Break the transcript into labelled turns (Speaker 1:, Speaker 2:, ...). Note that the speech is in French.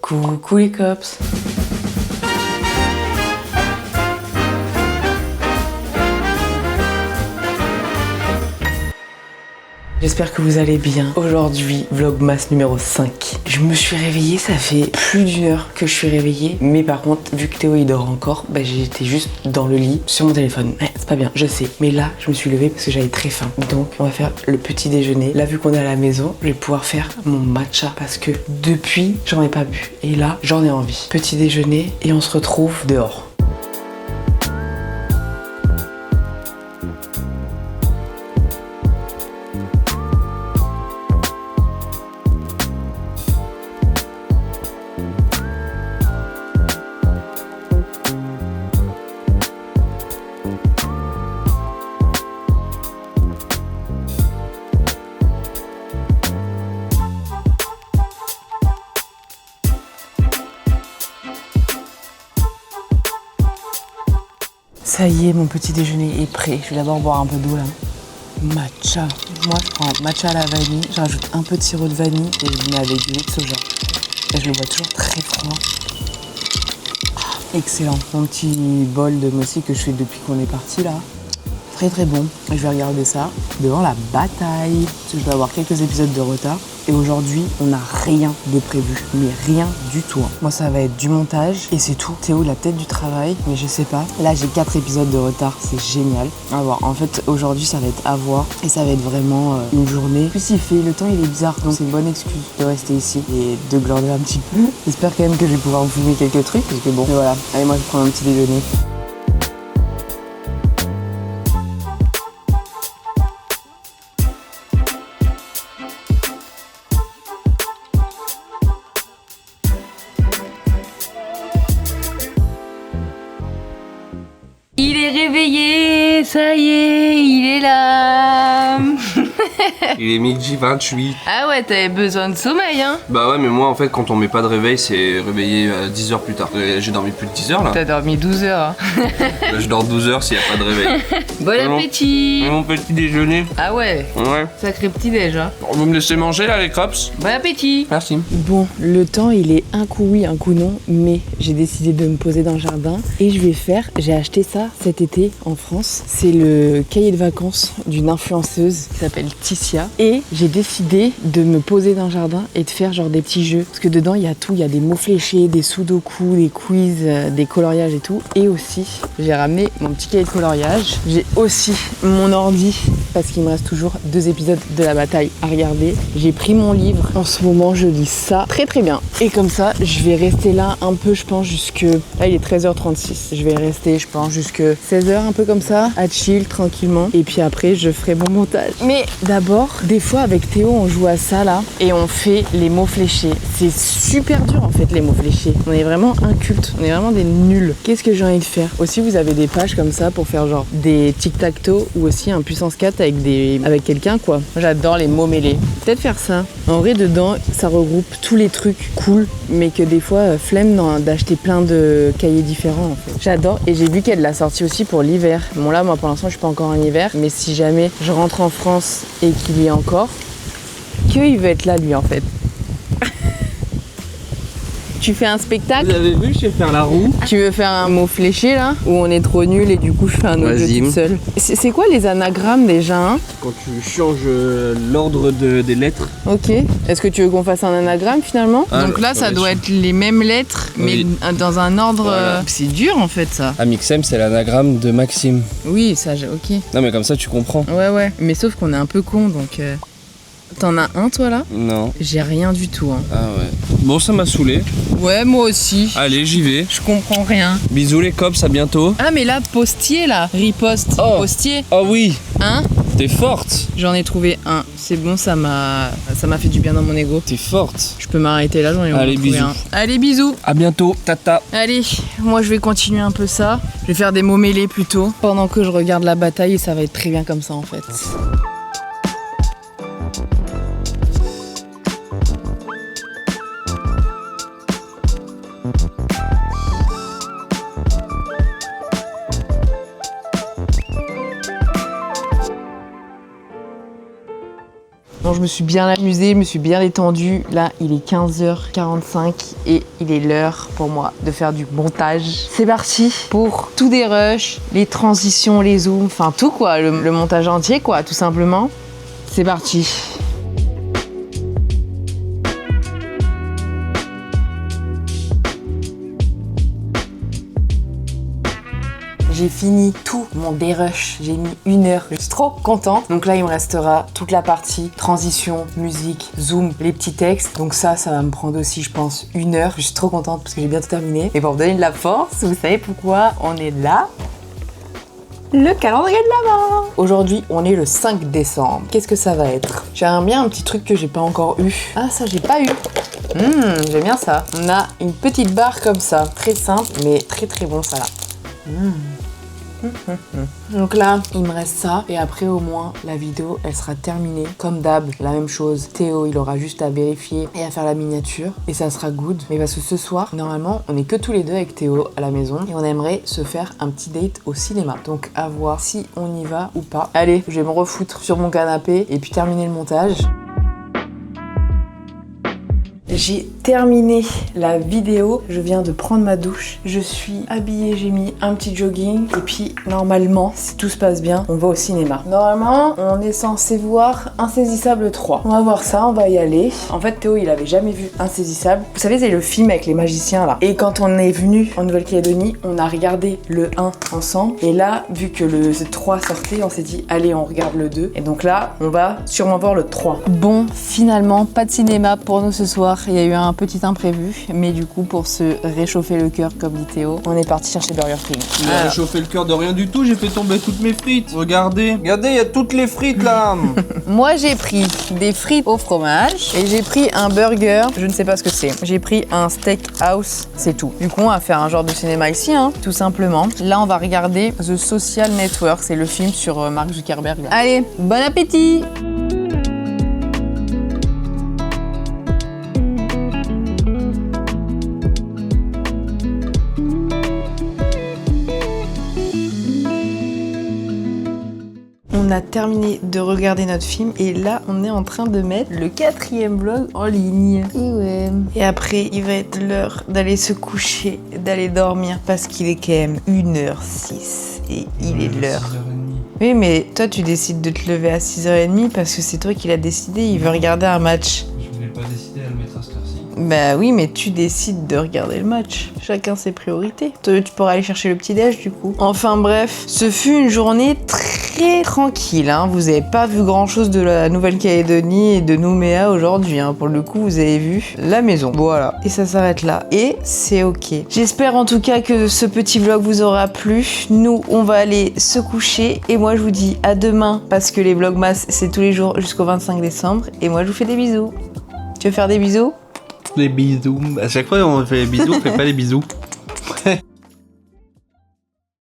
Speaker 1: Coucou les cops. J'espère que vous allez bien. Aujourd'hui, vlogmas numéro 5. Je me suis réveillée, ça fait plus d'une heure que je suis réveillée. Mais par contre, vu que Théo il dort encore, j'étais juste dans le lit sur mon téléphone. Ouais, c'est pas bien, je sais. Mais là, je me suis levée parce que j'avais très faim. Donc, on va faire le petit déjeuner. Là, vu qu'on est à la maison, je vais pouvoir faire mon matcha parce que depuis, j'en ai pas bu. Et là, j'en ai envie. Petit déjeuner et on se retrouve dehors. Ça y est, mon petit déjeuner est prêt. Je vais d'abord boire un peu d'eau là. Matcha. Moi, je prends matcha à la vanille. Je rajoute un peu de sirop de vanille et je mets avec du lait de soja. Et je le bois toujours très froid. Excellent. Mon petit bol de mochi que je fais depuis qu'on est parti là. Très très bon. Et je vais regarder ça devant la bataille. Parce que je vais avoir quelques épisodes de retard. Et aujourd'hui, on n'a rien de prévu. Mais rien du tout. Moi, ça va être du montage et c'est tout. Théo, il a peut-être du travail, mais je sais pas. Là, j'ai 4 épisodes de retard. C'est génial. À voir. En fait, aujourd'hui, ça va être à voir. Et ça va être vraiment une journée. En plus, le temps, il est bizarre. Donc, c'est une bonne excuse de rester ici et de glander un petit peu. J'espère quand même que je vais pouvoir vous filmer quelques trucs. Parce que bon, mais voilà. Allez, moi, je prends un petit déjeuner.
Speaker 2: Il est réveillé, ça y est, il est là.
Speaker 3: Il est midi 28.
Speaker 2: Ah ouais, t'avais besoin de sommeil, hein?
Speaker 3: Bah ouais, mais moi en fait, quand on met pas de réveil, c'est réveillé 10 heures plus tard. J'ai dormi plus de 10 heures là.
Speaker 2: T'as dormi 12 heures.
Speaker 3: Là, je dors 12 heures s'il y a pas de réveil.
Speaker 2: Bon appétit.
Speaker 3: Mon petit déjeuner.
Speaker 2: Ah ouais,
Speaker 3: Ouais.
Speaker 2: sacré petit déj, hein.
Speaker 3: Vous me laissez manger là, les cops?
Speaker 2: Bon appétit.
Speaker 3: Merci.
Speaker 1: Bon, le temps, il est un coup oui, un coup non. Mais j'ai décidé de me poser dans le jardin. Et j'ai acheté ça cet été en France. C'est le cahier de vacances d'une influenceuse qui s'appelle Ticia. Et j'ai décidé de me poser dans le jardin et de faire genre des petits jeux. Parce que dedans, il y a tout. Il y a des mots fléchés, des sudoku, des quiz, des coloriages et tout. Et aussi, j'ai ramené mon petit cahier de coloriage. J'ai aussi mon ordi parce qu'il me reste toujours 2 épisodes de la bataille à regarder. J'ai pris mon livre. En ce moment, je lis ça très très bien. Et comme ça, je vais rester là un peu, je pense, jusque... Là, il est 13h36. Je vais rester, je pense, jusque 16h, un peu comme ça, à chill, tranquillement. Et puis après, je ferai mon montage. Mais d'abord, des fois, avec Théo, on joue à ça, là, et on fait les mots fléchés. C'est super dur, en fait, les mots fléchés. On est vraiment incultes. On est vraiment des nuls. Qu'est-ce que j'ai envie de faire? Aussi, vous avez des pages comme ça pour faire genre des tic-tac-toe ou aussi un puissance 4 avec quelqu'un, quoi. Moi, j'adore les mots mêlés. Peut-être faire ça. En vrai, dedans, ça regroupe tous les trucs cool, mais que des fois, flemme d'acheter plein de cahiers différents, en fait. J'adore. Et j'ai vu qu'elle l'a sorti aussi pour l'hiver. Bon, là, moi, pour l'instant, je suis pas encore en hiver, mais si jamais je rentre en France et qu'il y est encore, qu'il veut être là, lui, en fait. Tu fais un spectacle?
Speaker 3: Vous avez vu, je sais faire la roue.
Speaker 1: Tu veux faire un mot fléché là? Où on est trop nul et du coup je fais un autre jeu toute seule. C'est quoi les anagrammes déjà, hein?
Speaker 3: Quand tu changes l'ordre des lettres.
Speaker 1: Ok. Est-ce que tu veux qu'on fasse un anagramme finalement?
Speaker 2: Donc là, ça doit être les mêmes lettres, mais
Speaker 3: Oui.
Speaker 2: dans un ordre...
Speaker 3: Voilà.
Speaker 2: C'est dur, en fait, ça.
Speaker 3: Amixem, c'est l'anagramme de Maxime.
Speaker 2: Oui, ça, ok.
Speaker 3: Non, mais comme ça, tu comprends.
Speaker 2: Ouais. Mais sauf qu'on est un peu con, donc... T'en as un, toi, là?
Speaker 3: Non.
Speaker 2: J'ai rien du tout, hein.
Speaker 3: Ah ouais. Bon, ça m'a saoulé.
Speaker 2: Ouais, moi aussi.
Speaker 3: Allez, j'y vais.
Speaker 2: Je comprends rien.
Speaker 3: Bisous les cops, à bientôt.
Speaker 2: Ah, mais là, postier, là. Riposte.
Speaker 3: Oh.
Speaker 2: Postier.
Speaker 3: Oh oui,
Speaker 2: Hein?
Speaker 3: t'es forte.
Speaker 2: J'en ai trouvé un. C'est bon, ça m'a fait du bien dans mon ego.
Speaker 3: T'es forte.
Speaker 2: Je peux m'arrêter là, j'en ai
Speaker 3: Allez,
Speaker 2: trouvé
Speaker 3: bisous.
Speaker 2: un. Allez, bisous.
Speaker 3: À bientôt, tata.
Speaker 2: Allez, moi je vais continuer un peu ça. Je vais faire des mots mêlés plutôt. Pendant que je regarde la bataille, et ça va être très bien comme ça en fait. je me suis bien amusée, je me suis bien détendue. Là, il est 15h45 et il est l'heure pour moi de faire du montage. C'est parti pour tout des rushs, les transitions, les zooms, enfin tout quoi, le montage entier quoi, tout simplement. C'est parti. J'ai fini tout mon dérush, j'ai mis 1 heure, je suis trop contente. Donc là il me restera toute la partie transition, musique, zoom, les petits textes. Donc ça va me prendre aussi je pense 1 heure. Je suis trop contente parce que j'ai bientôt terminé. Et pour me donner de la force, vous savez pourquoi on est là? Le calendrier de l'Avent. Aujourd'hui, on est le 5 décembre. Qu'est-ce que ça va être? J'aimerais bien un petit truc que j'ai pas encore eu. Ah, ça, j'ai pas eu. J'aime bien ça. On a une petite barre comme ça. Très simple, mais très très bon ça là. Donc là, il me reste ça et après au moins la vidéo elle sera terminée. Comme d'hab, la même chose. Théo il aura juste à vérifier et à faire la miniature et ça sera good. Mais parce que ce soir, normalement, on est que tous les deux avec Théo à la maison et on aimerait se faire un petit date au cinéma. Donc à voir si on y va ou pas. Allez, je vais me refoutre sur mon canapé et puis terminer le montage. J'ai terminé la vidéo, je viens de prendre ma douche, je suis habillée, j'ai mis un petit jogging et puis normalement, si tout se passe bien, on va au cinéma. Normalement, on est censé voir Insaisissable 3. On va voir ça, on va y aller. En fait, Théo, il avait jamais vu Insaisissable. Vous savez, c'est le film avec les magiciens là. Et quand on est venu en Nouvelle-Calédonie, on a regardé le 1 ensemble. Et là, vu que le 3 sortait, on s'est dit, allez, on regarde le 2. Et donc là, on va sûrement voir le 3. Bon, finalement, pas de cinéma pour nous ce soir. Il y a eu un petit imprévu, mais du coup, pour se réchauffer le cœur, comme dit Théo, on est parti chercher Burger King.
Speaker 3: Il a réchauffé le cœur de rien du tout, j'ai fait tomber toutes mes frites. Regardez, il y a toutes les frites là.
Speaker 2: Moi, j'ai pris des frites au fromage et j'ai pris un burger, je ne sais pas ce que c'est. J'ai pris un steak house, c'est tout. Du coup, on va faire un genre de cinéma ici, hein, tout simplement. Là, on va regarder The Social Network, c'est le film sur Mark Zuckerberg. Là. Allez, bon appétit! On a terminé de regarder notre film et là on est en train de mettre le 4e vlog en ligne. Et ouais. Et après il va être l'heure d'aller se coucher, d'aller dormir parce qu'il est quand même 1h06 et il est l'heure. Oui mais toi tu décides de te lever à 6h30 parce que c'est toi qui l'as décidé, il veut regarder un match.
Speaker 3: Je voulais pas décider à le mettre à cette heure-ci.
Speaker 2: Bah oui mais tu décides de regarder le match. Chacun ses priorités. Toi tu pourras aller chercher le petit-déj du coup. Enfin bref, ce fut une journée très tranquille, hein. Vous avez pas vu grand chose de la Nouvelle-Calédonie et de Nouméa aujourd'hui, hein. Pour le coup vous avez vu la maison, voilà. Et ça s'arrête là, et c'est ok. J'espère en tout cas que ce petit vlog vous aura plu. Nous on va aller se coucher, et moi je vous dis à demain, parce que les vlogmas c'est tous les jours jusqu'au 25 décembre, et moi je vous fais des bisous. Tu veux faire des bisous?
Speaker 3: Les bisous, à chaque fois on fait les bisous, on fait pas les bisous.